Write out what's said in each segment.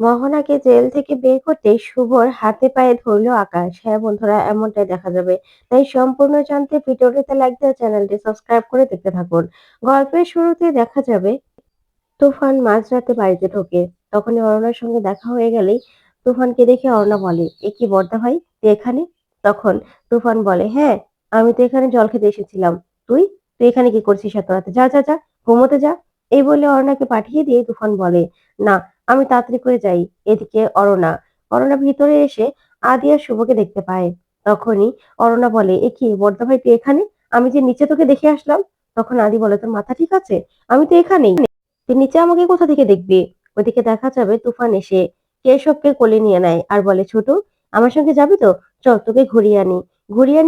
মোহনাকে jail থেকে বের করতে শুভর হাতে পায়ে ধরল আকাশ। হ্যাঁ বন্ধুরা, এমনটাই দেখা যাবে। তাই সম্পূর্ণ জানতে ভিডিওটিতে লাইক দিয়ে চ্যানেলটি সাবস্ক্রাইব করে দেখতে থাকুন। গল্পের শুরুতে দেখা যাবে তুফান মাঝরাতে বাড়িতে ঢোকে। তখনই অরুণার সঙ্গে দেখা হয়ে গেলেই তুফানকে দেখে অরুণা বলে, এ কি বড়দা ভাই, তুই এখানে? তখন তুফান বলে, হ্যাঁ, আমি তো এখানে জল খেতে এসেছিলাম। তুই তুই এখানে কি করছিস এত রাতে? যা যা যা, ঘুমোতে যা। এই বলে অরুণাকে পাঠিয়ে দিয়ে তুফান বলে, না, আমি তাড়াতাড়ি করে যাই। এদিকে অরুণা অরুণা ভিতরে এসে আদি আর শুভকে দেখতে পায়। তখনই অরুণা বলে, এ কি বড়দা ভাই, তুই এখানে? আমি যে নিচে তোকে দেখে আসলাম। তখন আদি বলে, তোর মাথা ঠিক আছে? আমি তো এখানেই। তুই নিচে আমাকে কোথা থেকে দেখবি? ওদিকে দেখা যাবে তুফান এসে কেশবকে কোলে নিয়ে নেয় আর বলে, ছোট, আমার সঙ্গে যাবি তো? চল, তোকে ঘুরিয়ে আনি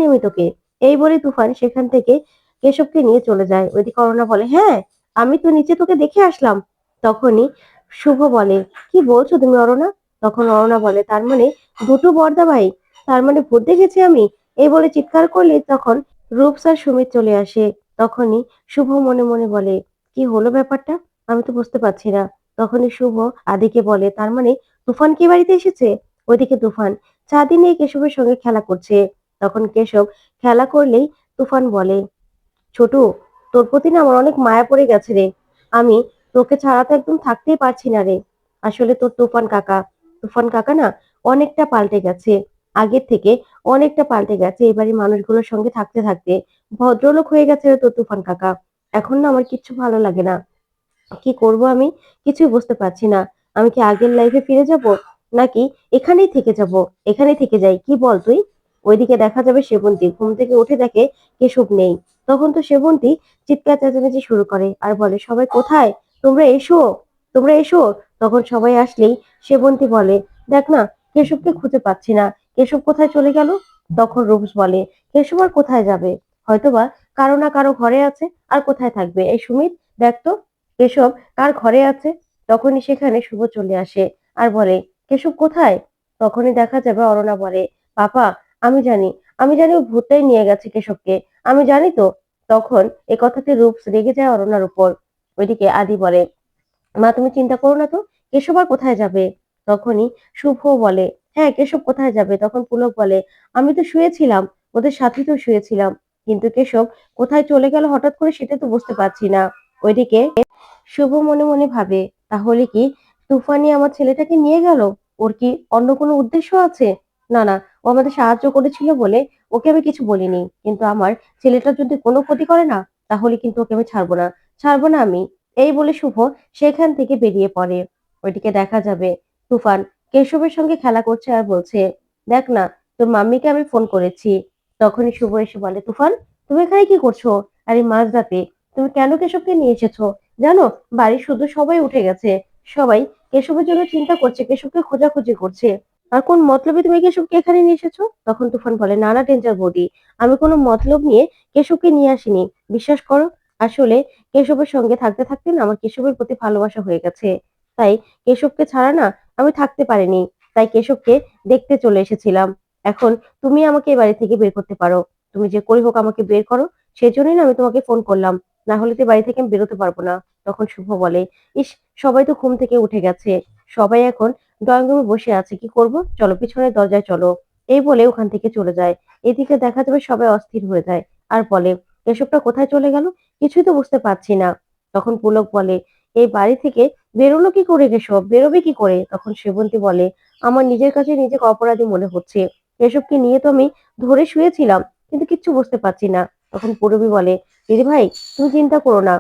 আমি তোকে। এই বলে তুফান সেখান থেকে কেশবকে নিয়ে চলে যায়। ওইদিকে অরুণা বলে, হ্যাঁ, আমি তো নিচে তোকে দেখে আসলাম। তখনই শুভ বলে, কি বলছো তুমি অরুণা? তখন অরুণা বলে, তার মানে দুটো বর্দা ভাই, তার মানে ভূত দেখেছি আমি। এই বলে চিৎকার করলে তখন রূপস আর সুমিত চলে আসে। তখনই শুভ মনে মনে বলে, কি হলো ব্যাপারটা? আমি তো বুঝতে পারছি না। তখনই শুভ আদিকে বলে, তার মানে তুফান কি বাড়িতে এসেছে? ওইদিকে তুফান চাঁদি নিয়ে কেশবের সঙ্গে খেলা করছে। তখন কেশব খেলা করলেই তুফান বলে, ছোটু, তোর প্রতি না আমার অনেক মায়া পড়ে গেছে রে। আমি তোকে ছাড়া তো একদম থাকতেই পারছি না রে। আসলে তোর তুফান কাকা না অনেকটা পাল্টে গেছে। আগের থেকে অনেকটা পাল্টে গেছে। এবারে মানুষগুলোর সঙ্গে থাকতে থাকতে ভদ্রলোক হয়ে গেছে রে তোর তুফান কাকা। এখন না আমার কিচ্ছু ভালো লাগে না। কি করব আমি কিছুই বুঝতে পারছি না। আমি কি আগের লাইফে ফিরে যাব, নাকি এখানেই থেকে যাব? এখানেই থেকে যাই, কি বল তুই? ওইদিকে দেখা যাবে সেবন্তী ঘুম থেকে উঠে দেখে কেশব নেই। তখন তো সেবন্তী চিৎকার চেঁচামেচি শুরু করে আর বলে, সবাই কোথায়? তোমরা এসো, তোমরা এসো। তখন সবাই আসলেই সেবন্তী বলে, দেখ না, কেশবকে খুঁজে পাচ্ছি না। কেশব কোথায় চলে গেল? তখন রূপস বলে, কেশব আর কোথায় যাবে? হয়তোবা কারো না কারো ঘরে আছে। আর কোথায় থাকবে? এই সুমিত, দেখ তো কেশব কার ঘরে আছে। তখনই সেখানে শুভ চলে আসে আর বলে, কেশব কোথায়? তখনই দেখা যাবে অরুণা বলে, পাপা, আমি জানি, আমি জানি ও ভূতটাই নিয়ে গেছে কেশবকে। আমি জানি তো। তখন এ কথাতে রূপস রেগে যায় অরুণার উপর। ওইদিকে আদি বলে, মা তুমি চিন্তা করো না তো, কেশব আর কোথায় যাবে? তখনই শুভ বলে, হ্যাঁ, কেশব কোথায় যাবে? তখন পুলক বলে, আমি তো শুয়েছিলাম, ওদের সাথে তো শুয়েছিলাম, কিন্তু কেশব কোথায় চলে গেল হঠাৎ করে সেটা তো বুঝতে পারছি না। ওইদিকে শুভ মনে মনে ভাবে, তাহলে কি তুফানি আমার ছেলেটাকে নিয়ে গেল? ওর কি অন্য কোনো উদ্দেশ্য আছে? না না, ও আমাদের সাহায্য করেছিল বলে ওকে আমি কিছু বলিনি, কিন্তু আমার ছেলেটা যদি কোনো ক্ষতি করে না, তাহলে কিন্তু ওকে আমি ছাড়বো না আমি। এই বলে শুভ সেখান থেকে বেরিয়ে পড়ে। ওইদিকে দেখা যাবে তুফান কেশবের সঙ্গে খেলা করছে আর বলছে, দেখ না, তোর মাম্মিকে আমি ফোন করেছি। তখনই শুভ এসে বলে, তুফান, তুমি এখানে কি করছো? আরে মাঝরাতে তুমি কেন কেশবকে নিয়ে এসেছো? জানো, বাড়ির শুধু সবাই উঠে গেছে। সবাই কেশবের জন্য চিন্তা করছে, কেশবকে খোঁজাখুঁজি করছে। আর কোন মতলবে তুমি কেশবকে এখানে নিয়ে এসেছো? তখন তুফান বলে, না না ডেঞ্জার বডি, আমি কোনো মতলব নিয়ে কেশবকে নিয়ে আসিনি। বিশ্বাস করো, আসলে কেশবের সঙ্গে থাকতে থাকতে না আমার কেশবের প্রতি ভালোবাসা হয়ে গেছে। তাই কেশবকে ছাড়া না আমি থাকতে পারিনি। তাই কেশবকে দেখতে চলে এসেছিলাম। এখন তুমি আমাকে এই বাড়ি থেকে বের করতে পারো। তুমি যে করে হোক আমাকে বের করো। সেজন্যই না আমি তোমাকে ফোন করলাম। না হলে তো বাড়ি থেকে আমি বেরোতে পারবো না। তখন শুভ বলে, ইস, সবাই তো ঘুম থেকে উঠে গেছে। সবাই এখন ড্রয়িং রুমে বসে আছে, কি করব? চলো পিছনের দরজায় চলো। এই বলে ওখান থেকে চলে যায়। এদিকে দেখা যাবে সবাই অস্থির হয়ে যায় আর বলে, কেশবটা কোথায় চলে গেল? কিছুই তো বুঝতে পারছি না। তখন পুলক বলে, এই বাড়ি থেকে বেরোলো কি করে কেশব? বেরোবে কি করে? তখন সেবন্তী বলে, আমার নিজের কাছে নিজেকে অপরাধী মনে হচ্ছে। কেশবকে নিয়ে তো আমি ধরে শুয়েছিলাম, কিন্তু কিচ্ছু বুঝতে পারছি না। তখন পূরবী বলে, দিদি ভাই, তুমি চিন্তা করো না।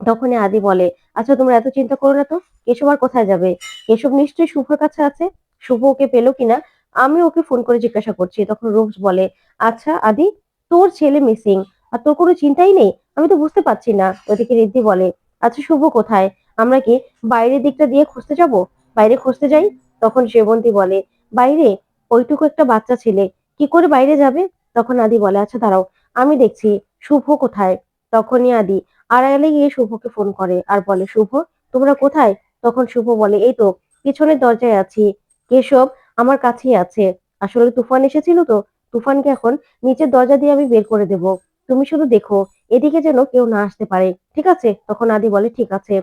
তখনই আদি বলে, আচ্ছা তোমরা এত চিন্তা করো না তো, কেশব আর কোথায় যাবে? কেশব নিশ্চয়ই শুভর কাছে আছে। শুভ ওকে পেলো কিনা আমি ওকে ফোন করে জিজ্ঞাসা করছি। তখন রূপস বলে, আচ্ছা আদি, তোর ছেলে মিসিং আর তোর কোনো চিন্তাই নেই? আমি তো বুঝতে পারছি না। ওদিকে রিদ্ধি বলে, আচ্ছা শুভ কোথায়? আমরা কি বাইরের দিকটা দিয়ে খুঁজতে যাব? বাইরে খুঁজতে যাই? তখন সেবন্তী বলে, বাইরে? ওইটুকু একটা বাচ্চা ছেলে কি করে বাইরে যাবে? তখন আদি বলে, আচ্ছা দাঁড়াও, আমি দেখছি শুভ কোথায়। তখনই আদি আড়ালে গিয়ে শুভকে ফোন করে আর বলে, শুভ, তোমরা কোথায়? তখন শুভ বলে, এই তো পিছনের দরজায় আছি। কেশব আমার কাছেই আছে। আসলে তুফান এসেছিল তো, তুফানকে এখন নিচের দরজা দিয়ে আমি বের করে দেব। তুমি শুধু দেখো এদিকে যেন কেউ না আসতে পারে, ঠিক আছে? তখন আদি বলে, ঠিক আছে।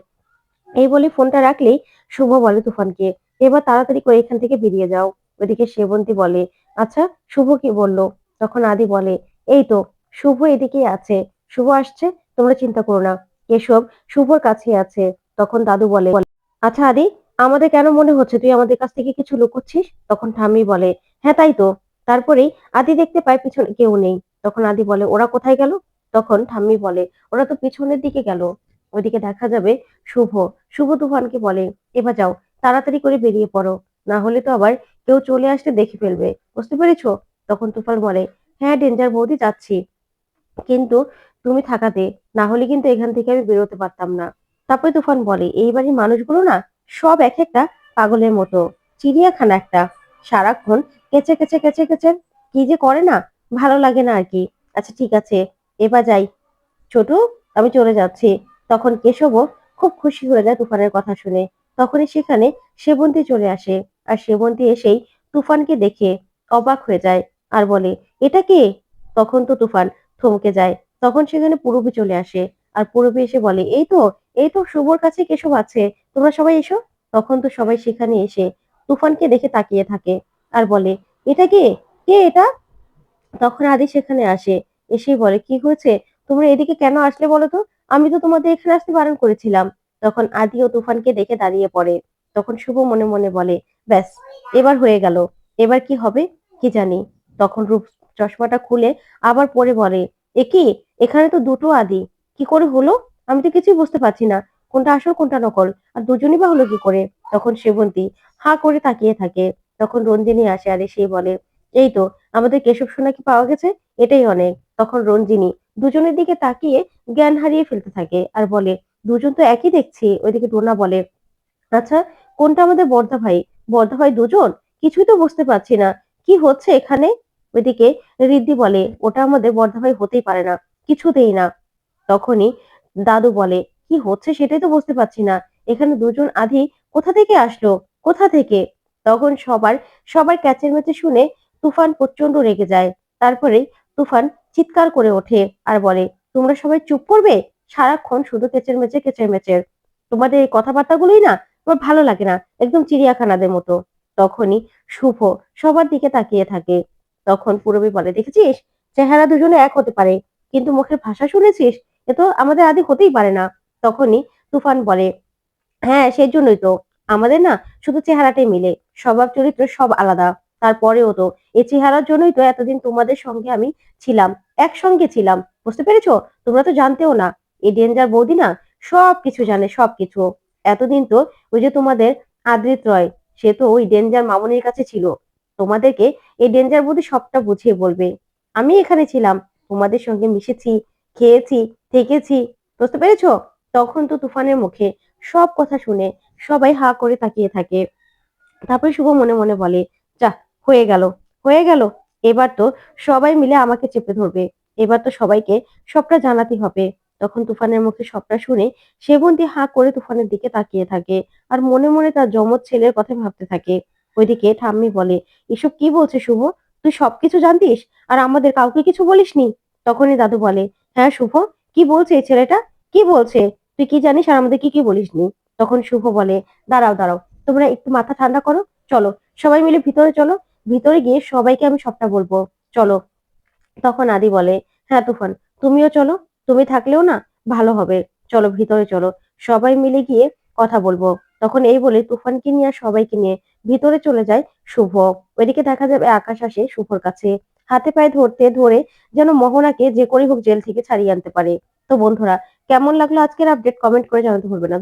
এই বলে ফোনটা রাখলেই শুভ বলে তুফানকে, এবার তাড়াতাড়ি করে এখান থেকে বেরিয়ে যাও। ওইদিকে সেবন্তী বলে, আচ্ছা শুভ কি বলল? তখন আদি বলে, এই তো শুভ এদিকেই আছে, শুভ আসছে, তোমরা চিন্তা করো না, এসব শুভর কাছেই আছে। তখন দাদু বলে, আচ্ছা আদি, আমাদের কেন মনে হচ্ছে তুই আমাদের কাছ থেকে কিছু লুকোচ্ছিস? তখন ঠাম্মি বলে, হ্যাঁ তাই তো। তারপরেই আদি দেখতে পায় পিছনে কেউ নেই। তখন আদি বলে, ওরা কোথায় গেল? তখন ঠাম্মি বলে, ওরা তো পিছনের দিকে গেল। ওইদিকে দেখা যাবে শুভ। শুভ তুফানকে বলে, এবার যাও, তাড়াতাড়ি করে বেরিয়ে পড়ো, না হলে তো আবার কেউ চলে আসলে দেখে ফেলবে, বুঝতে পেরেছো? তখন তুফান বলে, হ্যাঁ ডেঞ্জার বৌদি, যাচ্ছি, কিন্তু তুমি থাকাতে, না হলে কিন্তু এখান থেকে আমি বেরোতে পারতাম না। তারপরে তুফান বলে, এই বাড়ির মানুষগুলো না সব এক একটা পাগলের মতো, চিড়িয়াখানা একটা, সারাক্ষণ কেচে কেচে কেচে কেচে কি যে করে না, ভালো লাগে না আর কি। আচ্ছা ঠিক আছে, এবার যাই ছোটু, আমি চলে যাচ্ছি। তখন কেশবও খুব খুশি হয়ে যায় তুফানের কথা শুনে। তখনই সেখানে সেবন্তী চলে আসে। আর সেবন্তী এসেই তুফানকে দেখে অবাক হয়ে যায় আর বলে, এটা কে? তখন তো তুফান থমকে যায়। তখন সেখানে পূরবী চলে আসে। আর পূরবী এসে বলে, এই তো শুভর কাছে কেশব আছে, তোমরা সবাই এসো। তখন তো সবাই সেখানে এসে তুফানকে দেখে তাকিয়ে থাকে আর বলে, এটা কে? কে এটা? তখন আদি সেখানে আসে। এসেই বলে, কি হয়েছে, তোমরা এদিকে কেন আসলে বলো তো? আমি তো তোমাদের এখানে আসতে বারণ করেছিলাম। তখন আদি ও তুফানকে দেখে দাঁড়িয়ে পড়ে। তখন শুভ মনে মনে বলে, ব্যাস, এবার হয়ে গেল, এবার কি হবে কি জানি। তখন রূপ চশমাটা খুলে আবার পরে বলে, এ কি, এখানে তো দুটো আদি, কি করে হলো? আমি তো কিছুই বুঝতে পারছি না, কোনটা আসল কোনটা নকল, আর দুজনই বা হলো কি করে? তখন সেবন্তী হা করে তাকিয়ে থাকে। তখন রঞ্জিনী আসে আর এসেই বলে, এই তো আমাদের কেশব সোনাকে পাওয়া গেছে, এটাই অনেক। তখন রঞ্জিনী দুজনের দিকে তাকিয়ে জ্ঞান হারিয়ে ফেলতে থাকে আর বলে, দুজন তো একই দেখছি। ওইদিকে ডোনা বলে, আচ্ছা কোনটা আমাদের বর্দা ভাই? বর্দা ভাই দুজন? কিছুই তো বুঝতে পারছি না, কি হচ্ছে এখানে? ওইদিকে রিদ্ধি বলে, ওটা আমাদের বর্দা ভাই হতেই পারে না, কিছুতেই না। তখনই দাদু বলে, কি হচ্ছে সেটাই তো বুঝতে পারছি না, এখানে দুজন আধি কোথা থেকে আসলো, কোথা থেকে? তখন সবার সবার ক্যাচের মেচে শুনে তুফান প্রচন্ড রেগে যায়। তারপরে তুফান চিৎকার করে ওঠে আর বলে, তোমরা সবাই চুপ করবে, সারাক্ষণ শুধু কেচের মেচে কেচের মেচের, তোমাদের এই কথাবার্তাগুলোই না আমার ভালো লাগে না, একদম চিড়িয়াখানাদের মতো। তখনই শুভ সবার দিকে তাকিয়ে থাকে। তখন পূরবী বলে, দেখেছিস, চেহারা দুজনে এক হতে পারে, কিন্তু মুখের ভাষা শুনেছিস, এ তো আমাদের আদি হতেই পারে না। তখনই তুফান বলে, হ্যাঁ সেই জন্যই তো, আমাদের না শুধু চেহারাটাই মিলে, স্বভাব চরিত্র সব আলাদা। তারপরেও তো এই চেহারার জন্যই তো এতদিন তোমাদের সঙ্গে আমি ছিলাম, একসঙ্গে ছিলাম, বুঝতে পেরেছো? তোমরা তো জানতেও না, এই ডেঞ্জার বৌদি না সবকিছু জানে, সবকিছু। এতদিন তো ওই যে তোমাদের আদ্রিত রয়, সে তো ওই ডেঞ্জার মামনির কাছে ছিল, তোমাদেরকে এই ডেঞ্জার বৌদি সবটা বুঝিয়ে বলবে। আমি এখানে ছিলাম, তোমাদের সঙ্গে মিশেছি, খেয়েছি, থেকেছি, বুঝতে পেরেছো? তখন তো তুফানের মুখে সব কথা শুনে সবাই হা করে তাকিয়ে থাকে। তারপরে শুভ মনে মনে বলে, যা, হয়ে গেল, হয়ে গেল, এবার তো সবাই মিলে আমাকে চেপে ধরবে, এবার তো সবাইকে সবটা জানাতে হবে। তখন তুফানের মুখে সবটা শুনে সেবন্তী হা করে তুফানের দিকে তাকিয়ে থাকে আর মনে মনে তার যমজ ছেলের কথা ভাবতে থাকে। ওইদিকে ঠাম্মি বলে, এসব কি বলছে শুভ, তুই সবকিছু জানতিস আর আমাদের কাউকে কিছু বলিসনি? তখনই দাদু বলে, হ্যাঁ শুভ, কি বলছে এই ছেলেটা, কি বলছে? তুই কি জানিস আর আমাদের কি কি বলিসনি? তখন শুভ বলে, দাঁড়াও দাঁড়াও, তোমরা একটু মাথা ঠান্ডা করো, চলো সবাই মিলে ভিতরে চলো, ভিতরে গিয়ে সবাইকে আমি সবটা বলবো, চলো। তখন আদি বলে, হ্যাঁ তুফান, তুমিও চলো, তুমি থাকলেও না ভালো হবে, চলো ভিতরে চলো, সবাই মিলে গিয়ে কথা বলবো। তখন এই বলে তুফানকে নিয়ে আর সবাইকে নিয়ে ভিতরে চলে যায় শুভ। ওইদিকে দেখা যাবে আকাশ আসে শুভর কাছে, হাতে পায়ে ধরতে ধরে যেন মোহনাকে যে করে হোক জেল থেকে ছাড়িয়ে আনতে পারে। তো বন্ধুরা, কেমন লাগলো আজকের আপডেট, কমেন্ট করে জানাতে ভুলবে না।